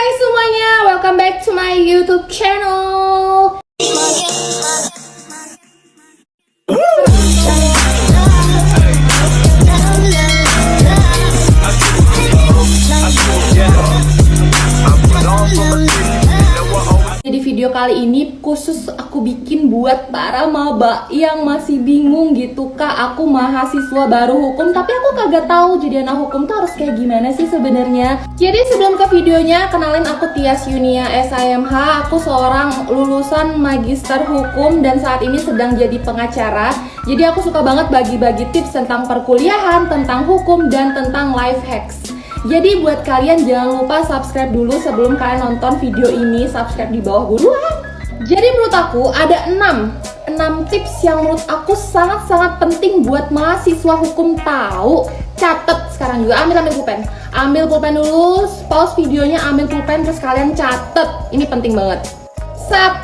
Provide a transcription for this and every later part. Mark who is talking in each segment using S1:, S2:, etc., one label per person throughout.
S1: Hai semuanya, welcome back to my YouTube channel. Jadi video kali ini khusus aku bikin buat para maba yang masih bingung gitu, Kak, aku mahasiswa baru hukum tapi aku kagak tahu jadi anak hukum tuh harus kayak gimana sih sebenarnya. Jadi sebelum ke videonya, kenalin aku Tias Yunia SIMH. Aku seorang lulusan magister hukum dan saat ini sedang jadi pengacara. Jadi aku suka banget bagi-bagi tips tentang perkuliahan, tentang hukum, dan tentang life hacks. Jadi buat kalian jangan lupa subscribe dulu sebelum kalian nonton video ini, subscribe di bawah buruan. Jadi menurut aku ada 6 tips yang menurut aku sangat-sangat penting buat mahasiswa hukum tahu. Catet sekarang juga, ambil pulpen dulu, pause videonya, ambil pulpen terus kalian catet. Ini penting banget. 1.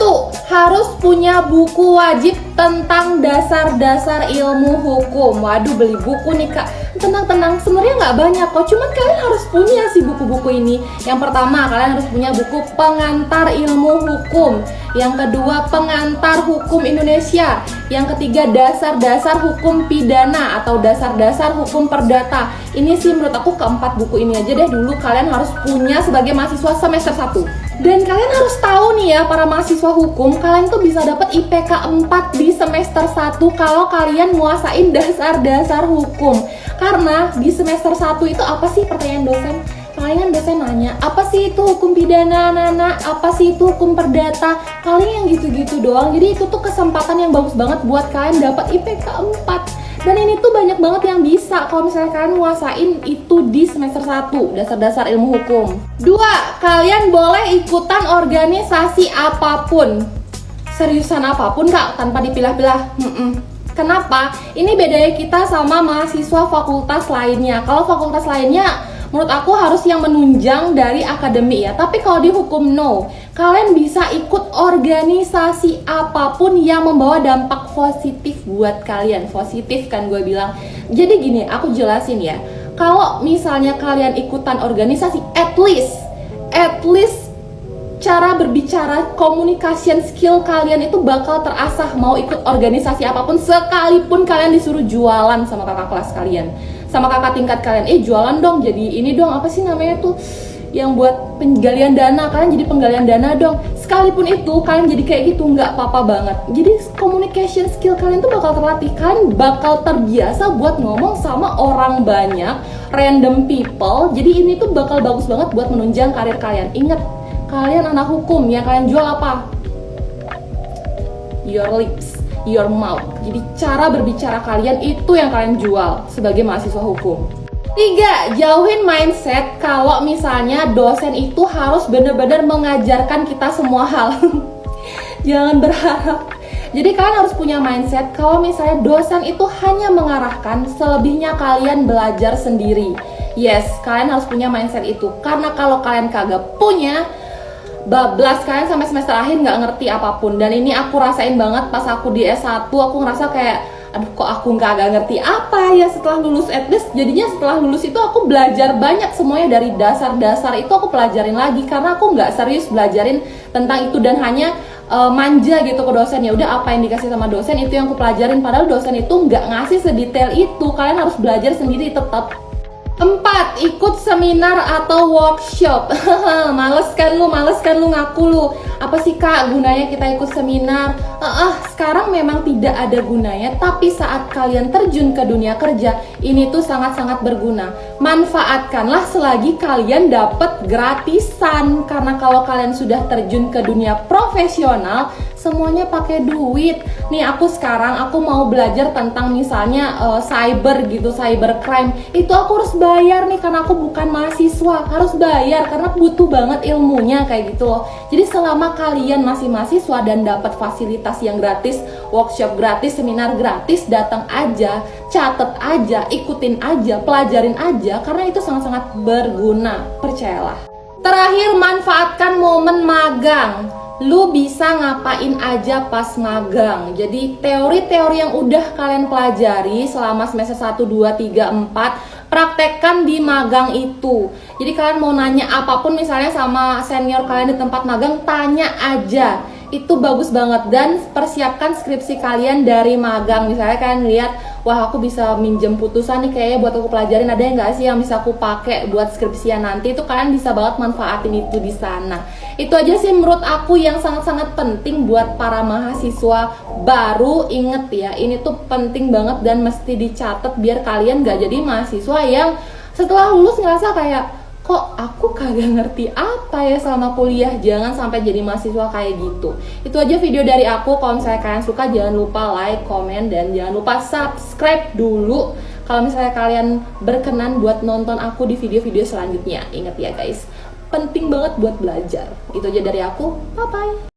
S1: Harus punya buku wajib tentang dasar-dasar ilmu hukum. Waduh, beli buku nih, Kak. Tenang, sebenarnya nggak banyak kok, cuman kalian harus punya sih buku-buku ini. Yang pertama, kalian harus punya buku pengantar ilmu hukum. Yang kedua, pengantar hukum Indonesia. Yang ketiga, dasar-dasar hukum pidana atau dasar-dasar hukum perdata. Ini sih menurut aku keempat buku ini aja deh dulu kalian harus punya sebagai mahasiswa semester 1. Dan kalian harus tahu nih ya, para mahasiswa hukum, kalian tuh bisa dapat IPK 4 di semester 1 kalau kalian nguasain dasar-dasar hukum. Karena di semester 1 itu apa sih pertanyaan dosen? Palingan dosen nanya, apa sih itu hukum pidana, Nana? Apa sih itu hukum perdata? Paling yang gitu-gitu doang. Jadi itu tuh kesempatan yang bagus banget buat kalian dapat IPK 4. Dan ini tuh banyak banget yang bisa kalau misalnya kalian nguasain itu di semester 1, dasar-dasar ilmu hukum. 2. Kalian boleh ikutan organisasi apapun. Seriusan apapun, Kak, tanpa dipilah-pilah. Kenapa? Ini bedanya kita sama mahasiswa fakultas lainnya. Kalau fakultas lainnya menurut aku harus yang menunjang dari akademik ya. Tapi kalau di hukum no. Kalian bisa ikut organisasi apapun yang membawa dampak positif buat kalian. Positif kan gue bilang. Jadi gini, aku jelasin ya. Kalau misalnya kalian ikutan organisasi, at least cara berbicara, communication skill kalian itu bakal terasah. Mau ikut organisasi apapun, sekalipun kalian disuruh jualan sama kakak kelas kalian, sama kakak tingkat kalian, jualan dong, jadi ini dong, apa sih namanya tuh yang buat penggalian dana, kalian jadi penggalian dana dong. Sekalipun itu kalian jadi kayak gitu, nggak apa-apa banget. Jadi communication skill kalian tuh bakal terlatih, kalian bakal terbiasa buat ngomong sama orang banyak, random people. Jadi ini tuh bakal bagus banget buat menunjang karir kalian. Ingat, kalian anak hukum, yang kalian jual apa? Your lips, your mouth. Jadi cara berbicara kalian itu yang kalian jual sebagai mahasiswa hukum. 3. Jauhin mindset kalau misalnya dosen itu harus benar-benar mengajarkan kita semua hal. Jangan berharap. Jadi kalian harus punya mindset kalau misalnya dosen itu hanya mengarahkan, selebihnya kalian belajar sendiri. Yes, kalian harus punya mindset itu. Karena kalau kalian kagak punya, bablas kalian sampai semester akhir nggak ngerti apapun. Dan ini aku rasain banget pas aku di S1. Aku ngerasa kayak, aduh kok aku nggak ngerti apa ya setelah lulus. At least jadinya setelah lulus itu aku belajar banyak, semuanya dari dasar-dasar itu aku pelajarin lagi. Karena aku nggak serius belajarin tentang itu dan hanya manja gitu ke dosen. Ya udah, apa yang dikasih sama dosen itu yang aku pelajarin. Padahal dosen itu nggak ngasih sedetail itu. Kalian harus belajar sendiri tetap. 4. Ikut seminar atau workshop. Males kan lu ngaku lu. Apa sih, Kak, gunanya kita ikut seminar? Sekarang memang tidak ada gunanya, tapi saat kalian terjun ke dunia kerja, ini tuh sangat-sangat berguna. Manfaatkanlah selagi kalian dapat gratisan. Karena kalau kalian sudah terjun ke dunia profesional, semuanya pakai duit. Nih aku sekarang mau belajar tentang misalnya cyber gitu, cybercrime. Itu aku harus bayar nih karena aku bukan mahasiswa. Harus bayar karena butuh banget ilmunya kayak gitu loh. Jadi selama kalian masih mahasiswa dan dapat fasilitas yang gratis, workshop gratis, seminar gratis, datang aja, catet aja, ikutin aja, pelajarin aja karena itu sangat-sangat berguna, percayalah. Terakhir, manfaatkan momen magang. Lu bisa ngapain aja pas magang. Jadi teori-teori yang udah kalian pelajari selama semester 1, 2, 3, 4 praktekkan di magang itu. Jadi kalian mau nanya apapun misalnya sama senior kalian di tempat magang, tanya aja. Itu bagus banget. Dan persiapkan skripsi kalian dari magang. Misalnya kalian lihat, wah aku bisa minjem putusan nih kayaknya buat aku pelajarin, ada yang nggak sih yang bisa aku pakai buat skripsian nanti. Itu kalian bisa banget manfaatin itu di sana. Itu aja sih menurut aku yang sangat-sangat penting buat para mahasiswa baru. Inget ya, ini tuh penting banget dan mesti dicatat biar kalian nggak jadi mahasiswa yang setelah lulus ngerasa kayak, kok aku kagak ngerti apa ya selama kuliah. Jangan sampai jadi mahasiswa kayak gitu. Itu aja video dari aku. Kalau misalnya kalian suka, jangan lupa like, komen, dan jangan lupa subscribe dulu kalau misalnya kalian berkenan buat nonton aku di video-video selanjutnya. Ingat ya guys, penting banget buat belajar. Itu aja dari aku, bye bye.